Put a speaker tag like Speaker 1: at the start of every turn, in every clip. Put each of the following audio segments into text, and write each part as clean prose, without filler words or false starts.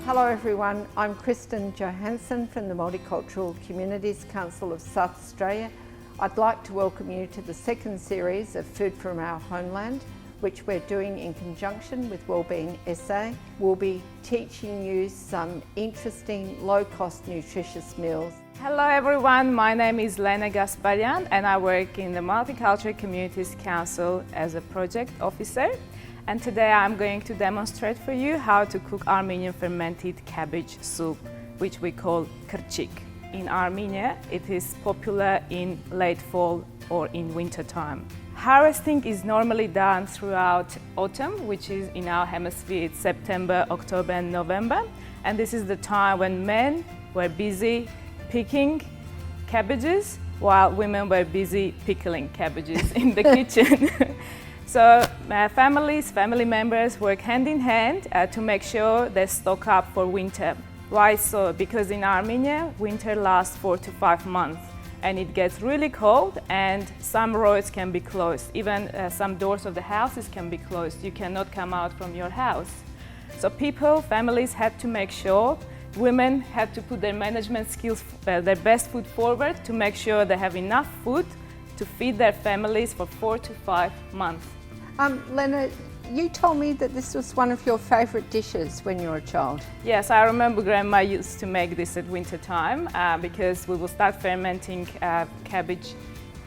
Speaker 1: Hello everyone, I'm Kristen Johansson from the Multicultural Communities Council of South Australia. I'd like to welcome you to the second series of Food from Our Homeland, which we're doing in conjunction with Wellbeing SA. We'll be teaching you some interesting, low-cost, nutritious meals.
Speaker 2: Hello everyone, my name is Lena Gasparyan and I work in the Multicultural Communities Council as a project officer. And today I'm going to demonstrate for you how to cook Armenian fermented cabbage soup, which we call Qrchik. In Armenia, it is popular in late fall or in winter time. Harvesting is normally done throughout autumn, which is in our hemisphere, it's September, October and November. And this is the time when men were busy picking cabbages while women were busy pickling cabbages in the kitchen. So family members work hand in hand to make sure they stock up for winter. Why so? Because in Armenia, winter lasts 4 to 5 months and it gets really cold and some roads can be closed. Even some doors of the houses can be closed. You cannot come out from your house. So families had to make sure, women had to put their management skills, their best foot forward to make sure they have enough food to feed their families for 4 to 5 months.
Speaker 1: Lena, you told me that this was one of your favourite dishes when you were a child.
Speaker 2: Yes, I remember Grandma used to make this at winter time because we will start fermenting cabbage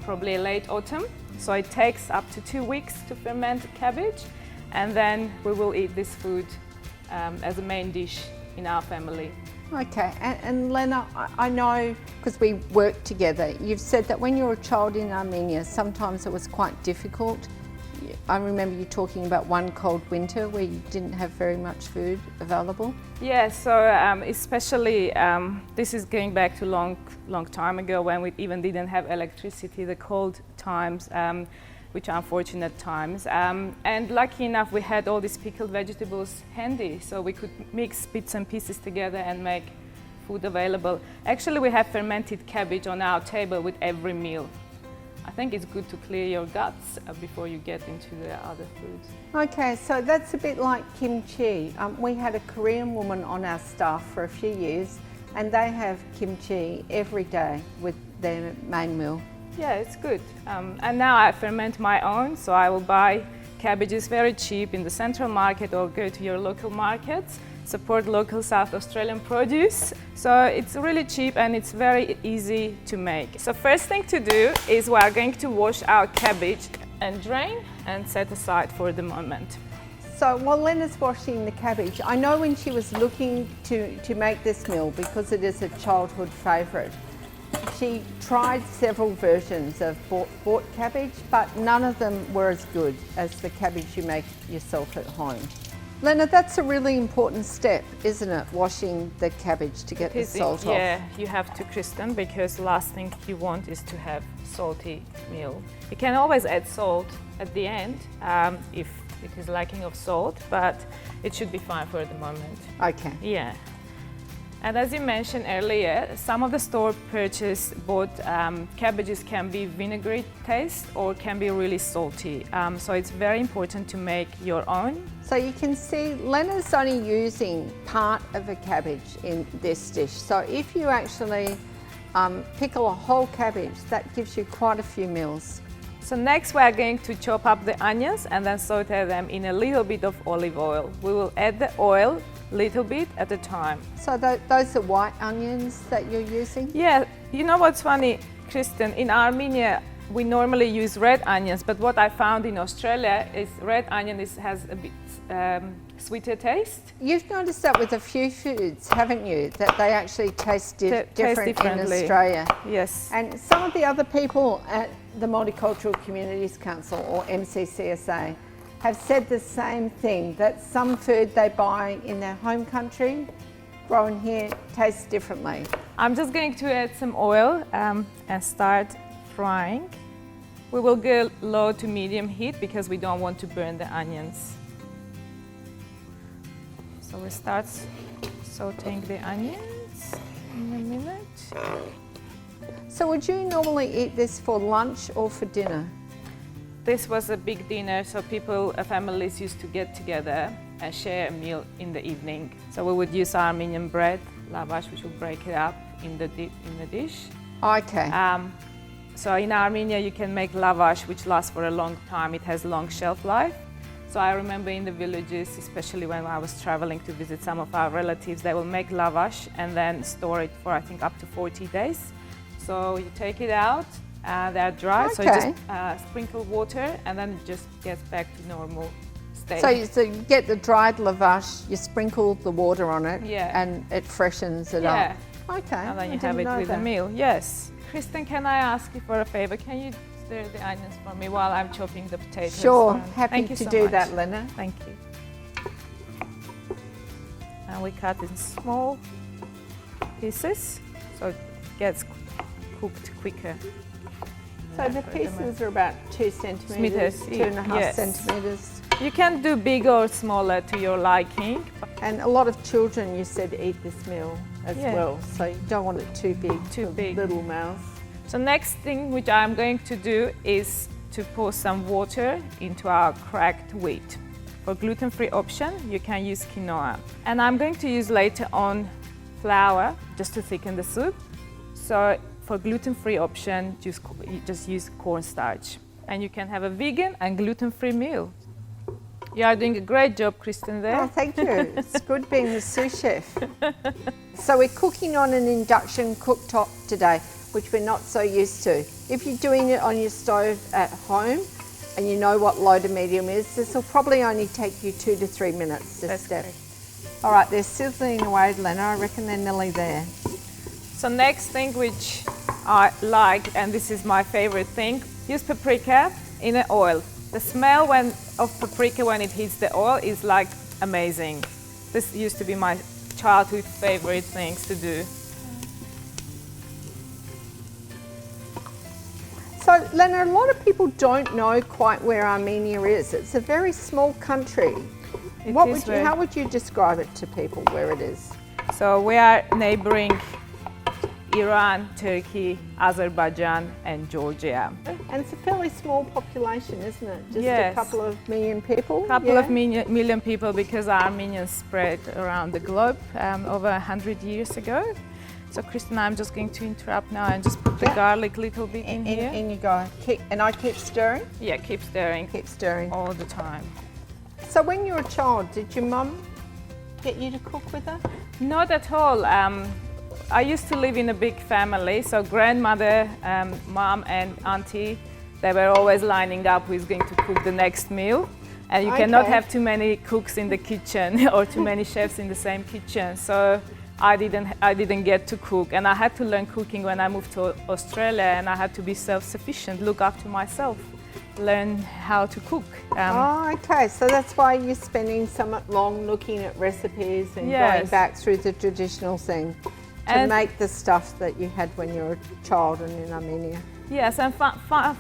Speaker 2: probably late autumn. So it takes up to 2 weeks to ferment cabbage and then we will eat this food as a main dish in our family.
Speaker 1: Okay, and Lena, I know because we work together, you've said that when you were a child in Armenia, sometimes it was quite difficult. I remember you talking about one cold winter where you didn't have very much food available.
Speaker 2: Yeah, so especially this is going back to long time ago when we even didn't have electricity, the cold times, which are unfortunate times. And lucky enough, we had all these pickled vegetables handy, so we could mix bits and pieces together and make food available. Actually, we have fermented cabbage on our table with every meal. I think it's good to clear your guts before you get into the other foods.
Speaker 1: Okay, so that's a bit like kimchi. We had a Korean woman on our staff for a few years and they have kimchi every day with their main meal.
Speaker 2: Yeah, it's good. And now I ferment my own, so I will buy cabbages very cheap in the central market or go to your local markets, support local South Australian produce. So it's really cheap and it's very easy to make. So first thing to do is we are going to wash our cabbage and drain and set aside for the moment.
Speaker 1: So while Lena's washing the cabbage, I know when she was looking to make this meal, because it is a childhood favourite, she tried several versions of bought cabbage, but none of them were as good as the cabbage you make yourself at home. Lena, that's a really important step, isn't it? Washing the cabbage to get the salt off.
Speaker 2: Yeah, you have to, Kristen, because the last thing you want is to have salty meal. You can always add salt at the end if it is lacking of salt, but it should be fine for the moment.
Speaker 1: Okay.
Speaker 2: Yeah. And as you mentioned earlier, some of the store purchased bought cabbages can be vinegary taste or can be really salty. So it's very important to make your own.
Speaker 1: So you can see Lena's only using part of a cabbage in this dish. So if you actually pickle a whole cabbage, that gives you quite a few meals.
Speaker 2: So next we are going to chop up the onions and then saute them in a little bit of olive oil. We will add the oil little bit at a time.
Speaker 1: So those are white onions that you're using?
Speaker 2: Yeah, you know what's funny, Kristen, in Armenia we normally use red onions, but what I found in Australia is red onion has a bit sweeter taste.
Speaker 1: You've noticed that with a few foods, haven't you, that they actually taste different in Australia?
Speaker 2: Yes.
Speaker 1: And some of the other people at the Multicultural Communities Council, or MCCSA, have said the same thing, that some food they buy in their home country, grown here, tastes differently.
Speaker 2: I'm just going to add some oil and start frying. We will go low to medium heat because we don't want to burn the onions. So we start sauteing the onions in a minute.
Speaker 1: So would you normally eat this for lunch or for dinner?
Speaker 2: This was a big dinner, so families used to get together and share a meal in the evening. So we would use Armenian bread, lavash, which will break it up in the dish.
Speaker 1: Okay.
Speaker 2: So in Armenia, you can make lavash, which lasts for a long time. It has long shelf life. So I remember in the villages, especially when I was traveling to visit some of our relatives, they will make lavash and then store it for, I think, up to 40 days. So you take it out, they're dry, so you just sprinkle water and then it just gets back to normal state.
Speaker 1: So you get the dried lavash, you sprinkle the water on it, and it freshens it up. Okay.
Speaker 2: And then you have it with a meal. Yes. Kristen, can I ask you for a favor? Can you stir the onions for me while I'm chopping the potatoes?
Speaker 1: Sure. Happy
Speaker 2: Thank you
Speaker 1: to
Speaker 2: so
Speaker 1: do
Speaker 2: much.
Speaker 1: that, Lena.
Speaker 2: Thank you. And we cut in small pieces so it gets cooked quicker.
Speaker 1: So the pieces are about 2 centimetres, 2.5 centimetres.
Speaker 2: You can do bigger or smaller to your liking.
Speaker 1: And a lot of children, you said, eat this meal as well, so you don't want it too big for little mouths.
Speaker 2: So next thing which I'm going to do is to pour some water into our cracked wheat. For gluten-free option, you can use quinoa. And I'm going to use later on flour just to thicken the soup. So for gluten-free option, just use cornstarch. And you can have a vegan and gluten-free meal. You are doing a great job, Kristen, there.
Speaker 1: Oh, thank you. It's good being the sous chef. So we're cooking on an induction cooktop today, which we're not so used to. If you're doing it on your stove at home and you know what low to medium is, this will probably only take you 2 to 3 minutes to step. All right, they're sizzling away, Lena. I reckon they're nearly there.
Speaker 2: So next thing which I like, and this is my favorite thing, use paprika in an oil. The smell of paprika when it hits the oil is like amazing. This used to be my childhood favorite things to do.
Speaker 1: So, Lena, a lot of people don't know quite where Armenia is. It's a very small country. How would you describe it to people where it is?
Speaker 2: So we are neighboring Iran, Turkey, Azerbaijan and Georgia.
Speaker 1: And it's a fairly small population, isn't it? Just
Speaker 2: Yes.
Speaker 1: a couple of million people?
Speaker 2: Of million people, because Armenians spread around the globe over 100 years ago. So Kristen, I'm just going to interrupt now and just put the garlic a little bit in here.
Speaker 1: In you go. And I keep stirring?
Speaker 2: Yeah, keep stirring.
Speaker 1: Keep stirring.
Speaker 2: All the time.
Speaker 1: So when you were a child, did your mum get you to cook with her?
Speaker 2: Not at all. I used to live in a big family, so grandmother, mom and auntie, they were always lining up who's going to cook the next meal. And you cannot have too many cooks in the kitchen or too many chefs in the same kitchen. So I didn't get to cook, and I had to learn cooking when I moved to Australia, and I had to be self-sufficient, look after myself, learn how to cook.
Speaker 1: So that's why you're spending so much long looking at recipes and going back through the traditional thing to make the stuff that you had when you were a child and in Armenia.
Speaker 2: Yes, and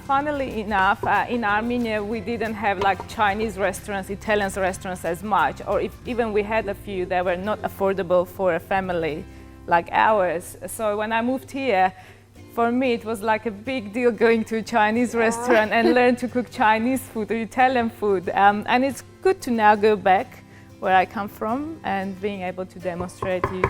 Speaker 2: funnily enough, in Armenia we didn't have like Chinese restaurants, Italian restaurants as much, or if even we had a few, they were not affordable for a family like ours. So when I moved here, for me it was like a big deal going to a Chinese restaurant and learn to cook Chinese food or Italian food. And it's good to now go back where I come from and being able to demonstrate you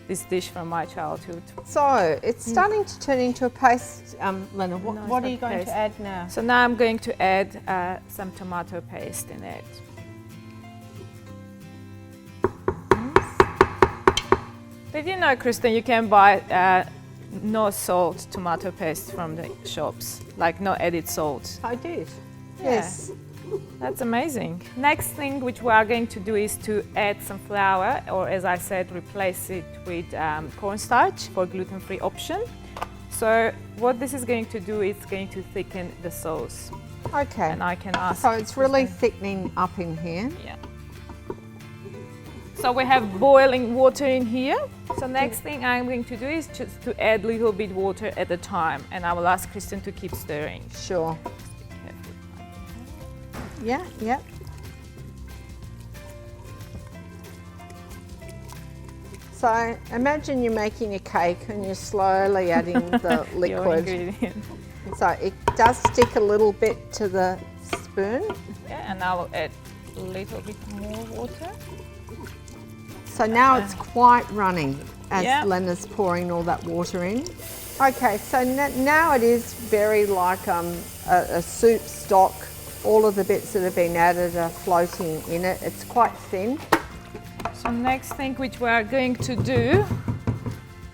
Speaker 2: this dish from my childhood.
Speaker 1: So it's starting to turn into a paste, Lena. What are you going to add now?
Speaker 2: So now I'm going to add some tomato paste in it. Did you know, Kristen, you can buy no salt tomato paste from the shops, like no added salt?
Speaker 1: I did.
Speaker 2: Yeah.
Speaker 1: Yes.
Speaker 2: That's amazing. Next thing which we are going to do is to add some flour, or as I said, replace it with cornstarch for gluten-free option. So what this is going to do is going to thicken the sauce.
Speaker 1: Okay.
Speaker 2: And I can ask.
Speaker 1: So it's really thickening up in here.
Speaker 2: Yeah. So we have boiling water in here. So next thing I'm going to do is just to add a little bit water at a time, and I will ask Kristen to keep stirring.
Speaker 1: Sure. Yeah, yeah. So imagine you're making a cake and you're slowly adding the liquid. So it does stick a little bit to the spoon.
Speaker 2: Yeah, and I will add a little bit more water.
Speaker 1: So now it's quite running as
Speaker 2: Yeah.
Speaker 1: Lena's pouring all that water in. Okay, so now it is very like a soup stock. All of the bits that have been added are floating in it. It's quite thin.
Speaker 2: So next thing which we are going to do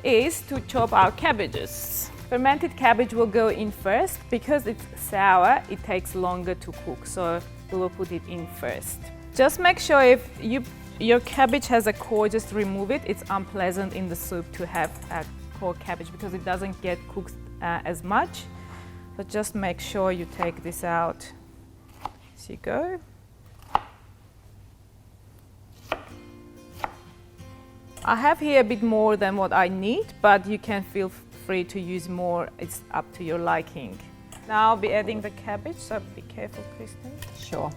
Speaker 2: is to chop our cabbages. Fermented cabbage will go in first. Because it's sour, it takes longer to cook, so we will put it in first. Just make sure if your cabbage has a core, just remove it. It's unpleasant in the soup to have a core cabbage because it doesn't get cooked as much. But just make sure you take this out as you go. I have here a bit more than what I need, but you can feel free to use more. It's up to your liking. Now I'll be adding the cabbage, so be careful, Kristen.
Speaker 1: Sure.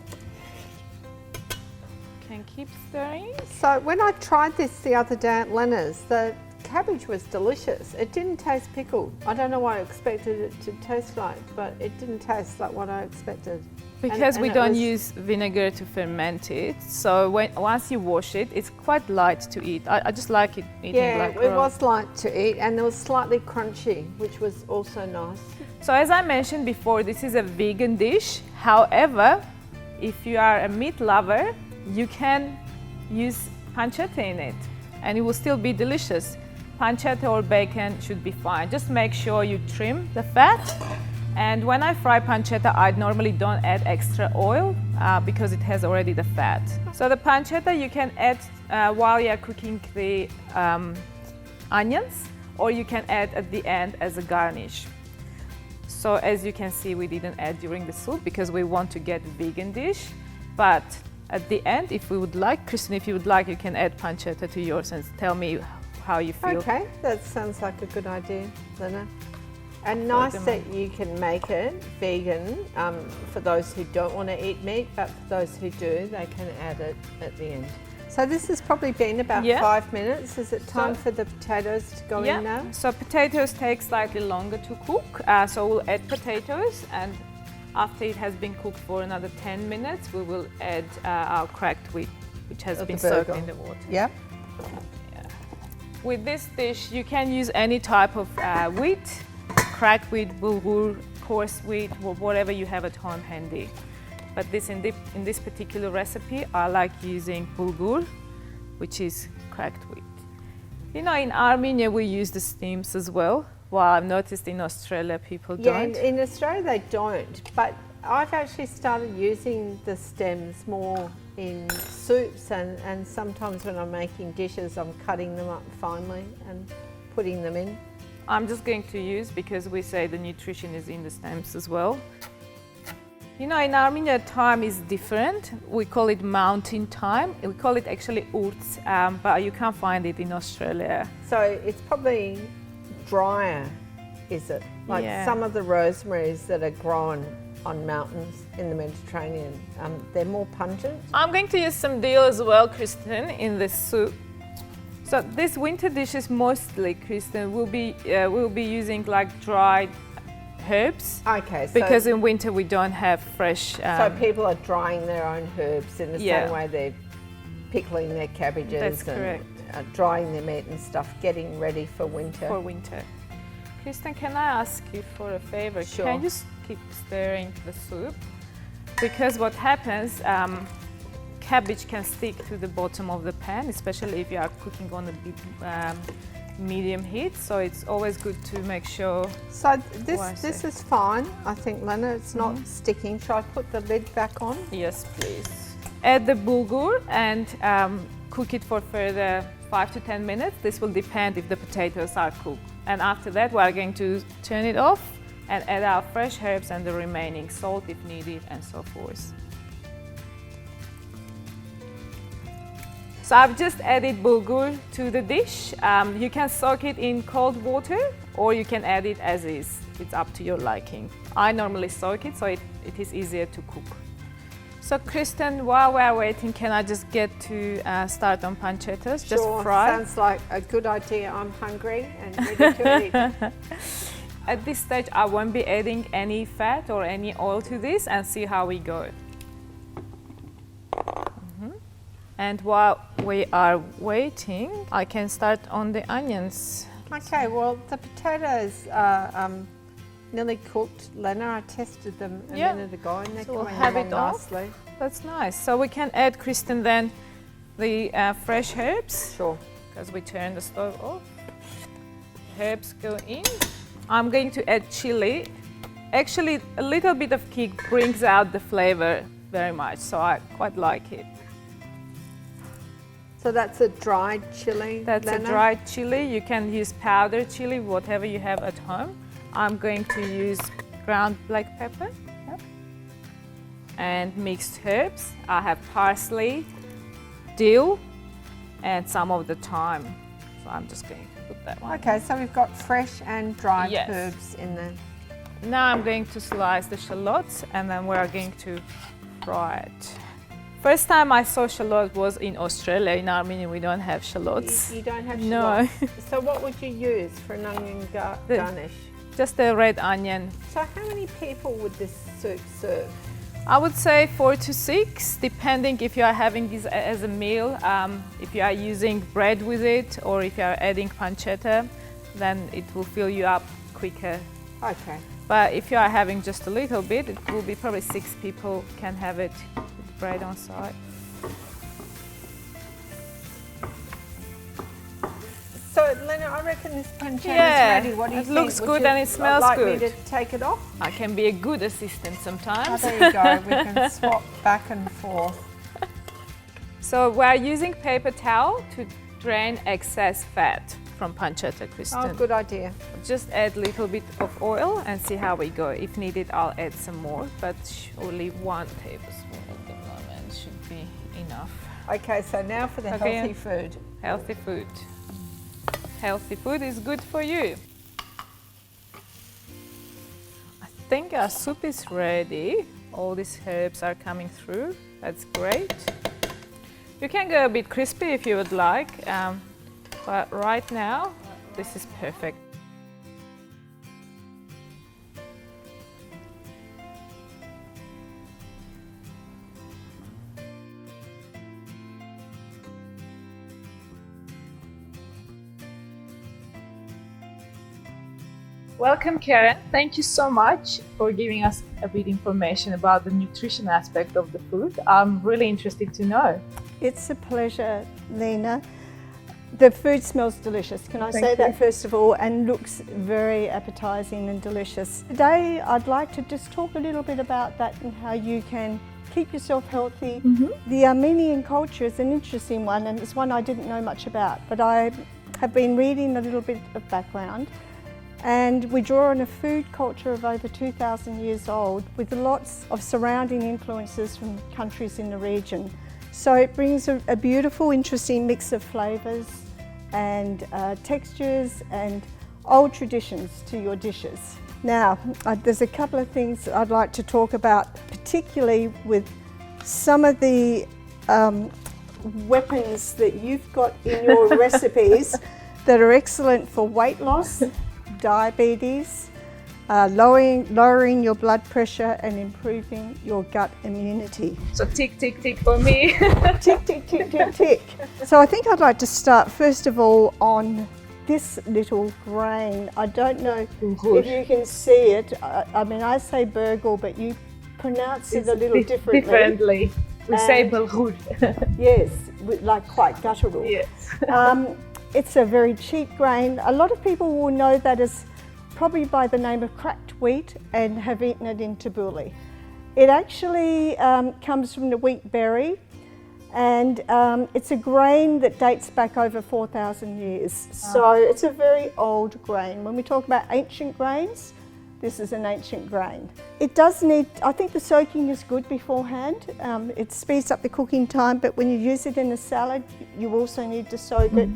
Speaker 2: Can keep stirring.
Speaker 1: So when I tried this the other day at Lena's, the cabbage was delicious. It didn't taste pickled. I don't know what I expected it to taste like, but it didn't taste like what I expected.
Speaker 2: Because
Speaker 1: And
Speaker 2: we
Speaker 1: it
Speaker 2: don't
Speaker 1: was-
Speaker 2: use vinegar to ferment it, so once you wash it, it's quite light to eat. I just like it eating
Speaker 1: Yeah,
Speaker 2: like
Speaker 1: it
Speaker 2: raw.
Speaker 1: was light to eat and it was slightly crunchy, which was also nice.
Speaker 2: So as I mentioned before, this is a vegan dish. However, if you are a meat lover, you can use pancetta in it and it will still be delicious. Pancetta or bacon should be fine. Just make sure you trim the fat. And when I fry pancetta, I normally don't add extra oil because it has already the fat. So the pancetta you can add while you're cooking the onions, or you can add at the end as a garnish. So as you can see, we didn't add during the soup because we want to get vegan dish. But at the end, if we would like, Kristen, if you would like, you can add pancetta to yours and tell me how you feel.
Speaker 1: Okay, that sounds like a good idea, Lena. And nice that you can make it vegan for those who don't want to eat meat, but for those who do, they can add it at the end. So this has probably been about 5 minutes. Is it time for the potatoes to go in now?
Speaker 2: So potatoes take slightly longer to cook. So we'll add potatoes, and after it has been cooked for another 10 minutes, we will add our cracked wheat, which has been soaked in the water.
Speaker 1: Yeah.
Speaker 2: With this dish, you can use any type of wheat, cracked wheat, bulgur, coarse wheat, whatever you have at home handy. But in this particular recipe, I like using bulgur, which is cracked wheat. You know, in Armenia, we use the steams as well. Well, I've noticed in Australia, people don't.
Speaker 1: Yeah, in Australia they don't, but I've actually started using the stems more in soups and sometimes when I'm making dishes, I'm cutting them up finely and putting them in.
Speaker 2: I'm just going to use because we say the nutrition is in the stems as well. You know, in Armenia, thyme is different. We call it mountain thyme. We call it actually urts, but you can't find it in Australia.
Speaker 1: So it's probably drier, is it? Like some of the rosemaries that are grown on mountains in the Mediterranean, they're more pungent.
Speaker 2: I'm going to use some dill as well, Kristen, in this soup. So this winter dishes mostly, Kristen, we'll be using like dried herbs.
Speaker 1: Okay. So
Speaker 2: Because in winter we don't have fresh.
Speaker 1: so people are drying their own herbs in the same way they're pickling their cabbages.
Speaker 2: That's
Speaker 1: and
Speaker 2: correct.
Speaker 1: drying their meat and stuff, getting ready for winter.
Speaker 2: For winter. Kristen, can I ask you for a favor?
Speaker 1: Sure.
Speaker 2: Can you just keep stirring the soup? Because what happens, cabbage can stick to the bottom of the pan, especially if you are cooking on a big medium heat. So it's always good to make sure.
Speaker 1: So this is fine, I think, Lena. It's not sticking. Shall I put the lid back on?
Speaker 2: Yes, please. Add the bulgur and cook it for further 5 to 10 minutes. This will depend if the potatoes are cooked. And after that, we are going to turn it off and add our fresh herbs and the remaining salt if needed and so forth. So I've just added bulgur to the dish. You can soak it in cold water or you can add it as is. It's up to your liking. I normally soak it so it is easier to cook. So Kristen, while we're waiting, can I just get to start on pancettas? Just fry.
Speaker 1: Sounds like a good idea. I'm hungry and ready to eat.
Speaker 2: At this stage, I won't be adding any fat or any oil to this and see how we go. And while we are waiting, I can start on the onions.
Speaker 1: Okay, well, the potatoes are nearly cooked. Lena, I tested them a minute ago and they're
Speaker 2: So we'll
Speaker 1: coming
Speaker 2: have
Speaker 1: along
Speaker 2: it all.
Speaker 1: nicely.
Speaker 2: That's nice. So we can add, Kristen, then the fresh herbs.
Speaker 1: Sure.
Speaker 2: Because we turn the stove off. Herbs go in. I'm going to add chili. Actually, a little bit of kick brings out the flavor very much, so I quite like it.
Speaker 1: So that's a dried chili,
Speaker 2: That's
Speaker 1: Lena?
Speaker 2: a dried chili. You can use powdered chili, whatever you have at home. I'm going to use ground black pepper and mixed herbs. I have parsley, dill, and some of the thyme. So I'm just going to put that one.
Speaker 1: Okay, so we've got fresh and dried
Speaker 2: Yes.
Speaker 1: herbs in there.
Speaker 2: Now I'm going to slice the shallots and then we're going to fry it. First time I saw shallot was in Australia. In Armenia we don't have shallots.
Speaker 1: You don't have
Speaker 2: No.
Speaker 1: shallots. So what would you use for an onion garnish?
Speaker 2: Just a red onion.
Speaker 1: So how many people would this soup serve?
Speaker 2: I would say 4 to 6, depending if you are having this as a meal. If you are using bread with it or if you are adding pancetta, then it will fill you up quicker.
Speaker 1: Okay.
Speaker 2: But if you are having just a little bit, it will be probably 6 people can have it with bread on side.
Speaker 1: So Lena, I reckon this pancetta's
Speaker 2: Yeah,
Speaker 1: ready. What do you
Speaker 2: it
Speaker 1: think?
Speaker 2: looks
Speaker 1: Would
Speaker 2: good
Speaker 1: you
Speaker 2: and it smells
Speaker 1: like
Speaker 2: good.
Speaker 1: me to take it off?
Speaker 2: I can be a good assistant
Speaker 1: Oh,
Speaker 2: sometimes.
Speaker 1: there you go. We can swap back and forth.
Speaker 2: So we're using paper towel to drain excess fat from pancetta, Kristen.
Speaker 1: Oh, good idea.
Speaker 2: Just add a little bit of oil and see how we go. If needed, I'll add some more, but only 1 tablespoon at the moment should be enough.
Speaker 1: Okay, so now for the healthy food.
Speaker 2: Healthy food. Healthy food is good for you. I think our soup is ready. All these herbs are coming through. That's great. You can go a bit crispy if you would like, but right now, this is perfect. Welcome, Karen. Thank you so much for giving us a bit information about the nutrition aspect of the food. I'm really interested to know.
Speaker 3: It's a pleasure, Lena. The food smells delicious. Can I say that first of all, and looks very appetizing and delicious. Today, I'd like to just talk a little bit about that and how you can keep yourself healthy. The Armenian culture is an interesting one, and it's one I didn't know much about, but I have been reading a little bit of background. And we draw on a food culture of over 2,000 years old with lots of surrounding influences from countries in the region. So it brings a beautiful, interesting mix of flavours and textures and old traditions to your dishes. Now, there's a couple of things I'd like to talk about, particularly with some of the weapons that you've got in your recipes that are excellent for weight loss, diabetes, lowering your blood pressure and improving your gut immunity.
Speaker 2: So tick, tick, tick for me.
Speaker 3: Tick, tick, tick, tick, tick. So I think I'd like to start first of all on this little grain. I don't know if you can see it. I mean, I say burgle, but you pronounce it a little differently.
Speaker 2: We say bulgur.
Speaker 3: Yes, like quite guttural.
Speaker 2: Yes.
Speaker 3: It's a very cheap grain. A lot of people will know that as probably by the name of cracked wheat and have eaten it in tabbouleh. It actually comes from the wheat berry, and it's a grain that dates back over 4,000 years. So it's a very old grain. When we talk about ancient grains, this is an ancient grain. It does need, I think the soaking is good beforehand. It speeds up the cooking time, but when you use it in a salad, you also need to soak it.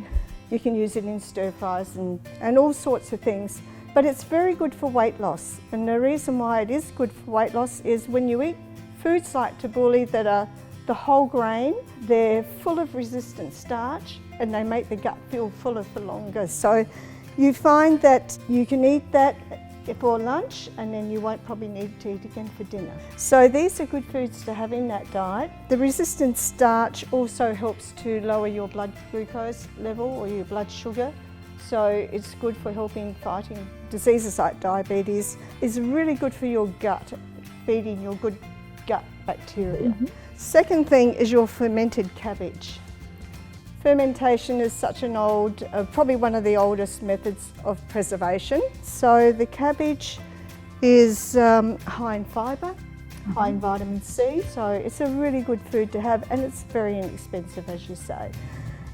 Speaker 3: You can use it in stir fries and all sorts of things. But it's very good for weight loss. And the reason why it is good for weight loss is when you eat foods like tabbouleh that are the whole grain, they're full of resistant starch and they make the gut feel fuller for longer. So you find that you can eat that for lunch, and then you won't probably need to eat again for dinner. So these are good foods to have in that diet. The resistant starch also helps to lower your blood glucose level or your blood sugar. So it's good for helping fighting diseases like diabetes. It's really good for your gut, feeding your good gut bacteria. Second thing is your fermented cabbage. Fermentation is such an old, probably one of the oldest methods of preservation. So the cabbage is high in fibre, high in vitamin C, so it's a really good food to have, and it's very inexpensive, as you say.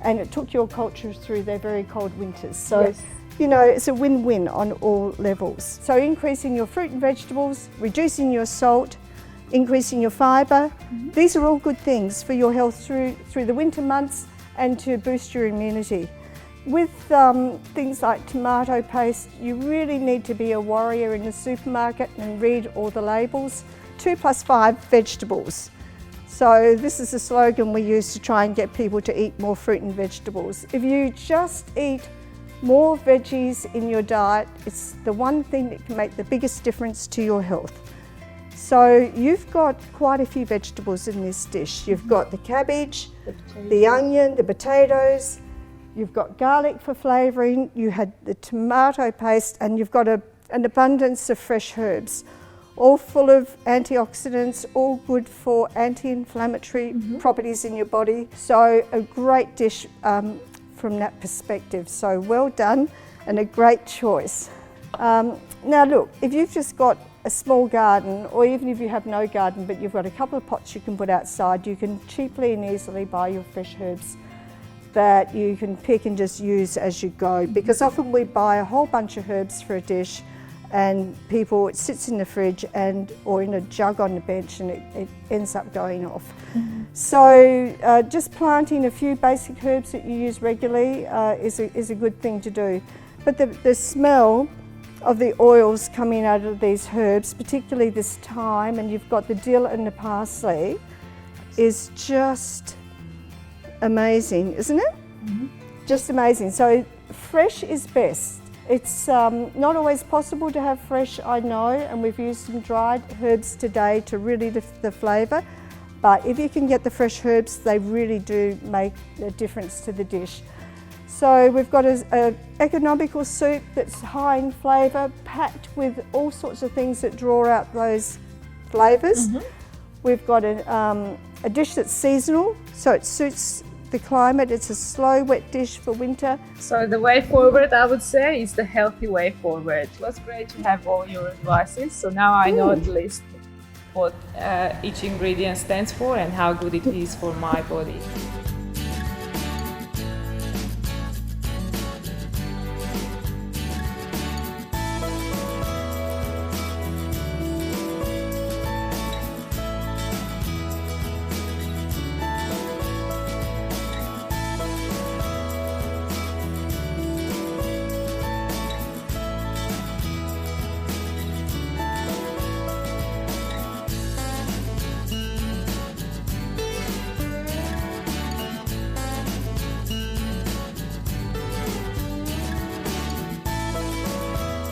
Speaker 3: And it took your culture through their very cold winters. So,
Speaker 2: Yes.
Speaker 3: you know, it's a win-win on all levels. So increasing your fruit and vegetables, reducing your salt, increasing your fibre, these are all good things for your health through the winter months, and to boost your immunity. With things like tomato paste, you really need to be a warrior in the supermarket and read all the labels. 2 + 5 vegetables. So this is a slogan we use to try and get people to eat more fruit and vegetables. If you just eat more veggies in your diet, it's the one thing that can make the biggest difference to your health. So you've got quite a few vegetables in this dish. You've got the cabbage, the onion, the potatoes, you've got garlic for flavouring, you had the tomato paste, and you've got an abundance of fresh herbs, all full of antioxidants, all good for anti-inflammatory properties in your body. So a great dish from that perspective. So well done and a great choice. Now look, if you've just got a small garden, or even if you have no garden but you've got a couple of pots you can put outside, you can cheaply and easily buy your fresh herbs that you can pick and just use as you go, because often we buy a whole bunch of herbs for a dish and it sits in the fridge or in a jug on the bench, and it ends up going off. So just planting a few basic herbs that you use regularly is a good thing to do. But the smell of the oils coming out of these herbs, particularly this thyme, and you've got the dill and the parsley, is just amazing, isn't it? Just amazing. So fresh is best. It's not always possible to have fresh, I know, and we've used some dried herbs today to really lift the flavour, but if you can get the fresh herbs, they really do make a difference to the dish. So we've got an economical soup that's high in flavour, packed with all sorts of things that draw out those flavours. We've got a dish that's seasonal, so it suits the climate. It's a slow, wet dish for winter.
Speaker 2: So the way forward, I would say, is the healthy way forward. It was great to have all your advices. So now I know at least what each ingredient stands for and how good it is for my body.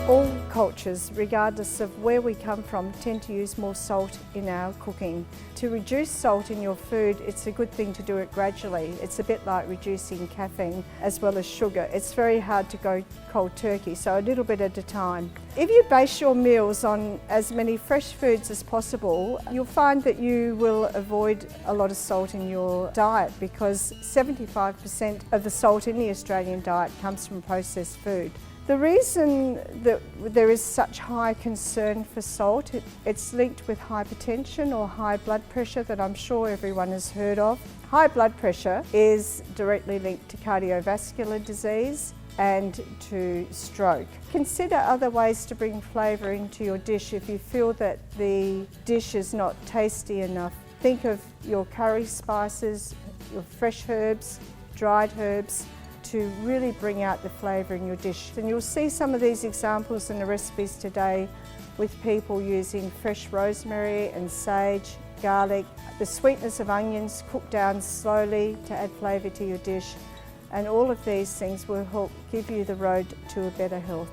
Speaker 3: All cultures, regardless of where we come from, tend to use more salt in our cooking. To reduce salt in your food, it's a good thing to do it gradually. It's a bit like reducing caffeine as well as sugar. It's very hard to go cold turkey, so a little bit at a time. If you base your meals on as many fresh foods as possible, you'll find that you will avoid a lot of salt in your diet, because 75% of the salt in the Australian diet comes from processed food. The reason that there is such high concern for salt, it's linked with hypertension or high blood pressure that I'm sure everyone has heard of. High blood pressure is directly linked to cardiovascular disease and to stroke. Consider other ways to bring flavour into your dish if you feel that the dish is not tasty enough. Think of your curry spices, your fresh herbs, dried herbs, to really bring out the flavour in your dish. And you'll see some of these examples in the recipes today with people using fresh rosemary and sage, garlic, the sweetness of onions cooked down slowly to add flavour to your dish. And all of these things will help give you the road to a better health.